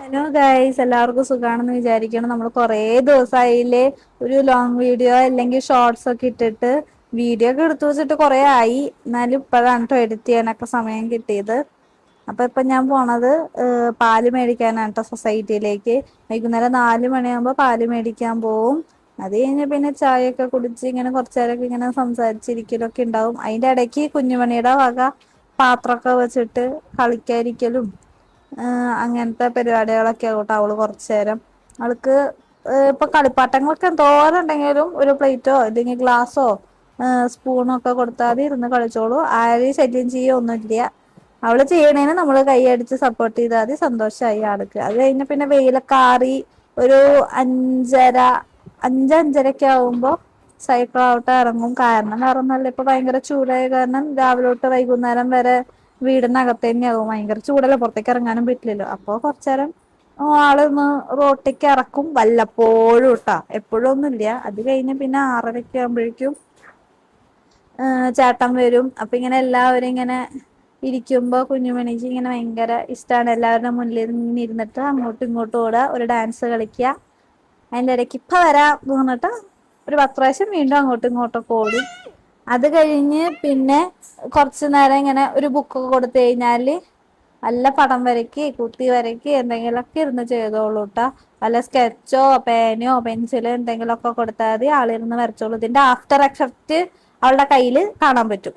Hello guys, എല്ലാവർക്കും സുഖാണെന്ന് വിചാരിക്കണം. നമ്മൾ കൊറേ ദിവസായില്ലേ ഒരു ലോങ് വീഡിയോ അല്ലെങ്കിൽ ഷോർട്സ് ഒക്കെ ഇട്ടിട്ട്. വീഡിയോ ഒക്കെ എടുത്തു വെച്ചിട്ട് കൊറേ ആയി. എന്നാലും ഇപ്പഴാണ് ട്ടോ എഡിറ്റ് ചെയ്യാനൊക്കെ സമയം കിട്ടിയത്. അപ്പൊ ഇപ്പൊ ഞാൻ പോണത് പാല് മേടിക്കാനാട്ടോ സൊസൈറ്റിയിലേക്ക്. വൈകുന്നേരം 4 മണിയാകുമ്പോ പാല് മേടിക്കാൻ പോവും. അത് കഴിഞ്ഞ പിന്നെ ചായയൊക്കെ കുടിച്ച് ഇങ്ങനെ കൊറച്ചേരൊക്കെ ഇങ്ങനെ സംസാരിച്ചിരിക്കലൊക്കെ ഉണ്ടാവും. അതിന്റെ ഇടയ്ക്ക് കുഞ്ഞുമണിയുടെ വക പാത്രമൊക്കെ വെച്ചിട്ട് കളിക്കാരിക്കലും അങ്ങനത്തെ പരിപാടികളൊക്കെ ആവട്ടെ. അവള് കുറച്ചു നേരം അവൾക്ക് ഇപ്പൊ കളിപ്പാട്ടങ്ങളൊക്കെ എന്തോരം ഉണ്ടെങ്കിലും ഒരു പ്ലേറ്റോ അല്ലെങ്കിൽ ഗ്ലാസോ സ്പൂണൊ ഒക്കെ കൊടുത്താൽ ഇരുന്ന് കളിച്ചോളൂ. ആരെയും ശല്യം ചെയ്യോ ഒന്നുംല്ല. അവള് ചെയ്യണേന് നമ്മള് കൈയടിച്ച് സപ്പോർട്ട് ചെയ്താൽ മതി. സന്തോഷമായി ആൾക്ക്. അത് കഴിഞ്ഞ പിന്നെ വെയിലൊക്കെ ആറി ഒരു 5:30 ആവുമ്പോ സൈക്കിൾ ചവിട്ടാൻ ഇറങ്ങും. കാരണം വേറൊന്നുമല്ല, ഇപ്പൊ ഭയങ്കര ചൂടായ കാരണം രാവിലെ തൊട്ട് വൈകുന്നേരം വരെ വീടിനകത്ത് തന്നെയാവും. ഭയങ്കര ചൂടല്ലേ, പുറത്തേക്ക് ഇറങ്ങാനും പറ്റില്ലല്ലോ. അപ്പൊ കൊറച്ചു നേരം ആളൊന്ന് റോട്ടിക്ക് ഇറക്കും. വല്ലപ്പോഴും ട്ടാ, എപ്പോഴും ഒന്നുമില്ല. അത് കഴിഞ്ഞ് പിന്നെ 6:30 ആകുമ്പോഴേക്കും ചേട്ടൻ വരും. അപ്പൊ ഇങ്ങനെ എല്ലാവരും ഇങ്ങനെ ഇരിക്കുമ്പോ കുഞ്ഞുമണിക്ക് ഇങ്ങനെ ഭയങ്കര ഇഷ്ടമാണ് എല്ലാവരുടെ മുന്നിൽ ഇരുന്നിട്ട് അങ്ങോട്ടും ഇങ്ങോട്ടും ഓടുക, ഒരു ഡാൻസ് കളിക്കുക. അതിന്റെ ഇടയ്ക്ക് ഇപ്പ വരാം പറഞ്ഞിട്ട് ഒരു 10 പ്രാവശ്യം വീണ്ടും അങ്ങോട്ടും ഇങ്ങോട്ടൊക്കെ ഓടും. അത് കഴിഞ്ഞ് പിന്നെ കൊറച്ചു നേരം ഇങ്ങനെ ഒരു ബുക്കൊക്കെ കൊടുത്ത് കഴിഞ്ഞാല് നല്ല പടം വരയ്ക്ക്, കുത്തി വരയ്ക്ക്, എന്തെങ്കിലുമൊക്കെ ഇരുന്ന് ചെയ്തോളൂട്ടാ. വല്ല സ്കെച്ചോ പേനയോ പെൻസിലോ എന്തെങ്കിലുമൊക്കെ കൊടുത്താൽ മതി. ആളിരുന്ന് വരച്ചോളൂ. ഇതിന്റെ ആഫ്റ്റർ എഫക്റ്റ് അവളുടെ കയ്യില് കാണാൻ പറ്റും.